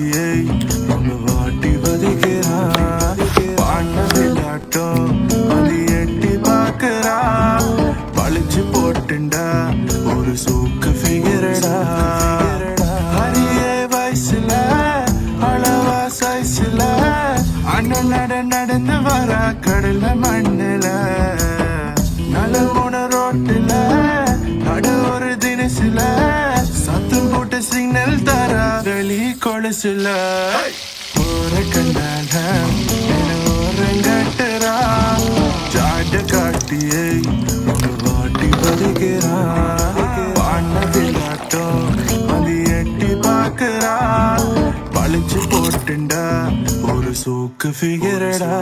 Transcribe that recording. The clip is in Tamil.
காட்டியை ரொம்ப வாட்டி வதைக்கிறான். பாண்ட விளையாட்டம் அது எட்டி பார்க்கிறா. பழிச்சு போட்டுண்டா ஒரு சூக்கு ஃபிகரடா. ஹரியே வயசுல அளவா சைஸ்ல அண்ணன் நடந்து வரா கடல மண்ணுல. நலமுன ரோட்டுல நடு ஒரு தினசுல சத்தம் போட்டு சிக்னல் தரா வெளி கொலுசுல. போற கண்டால ஓரங்கட்டுறா. ஜாட காட்டியை ஒரு வாட்டி வதைக்கிறா. பாண்ட விளையாட்டம் அது எட்டி பார்க்கிறா. பழிச்சு போட்டுண்டா ஒரு சூக்கு ஃபிகரடா.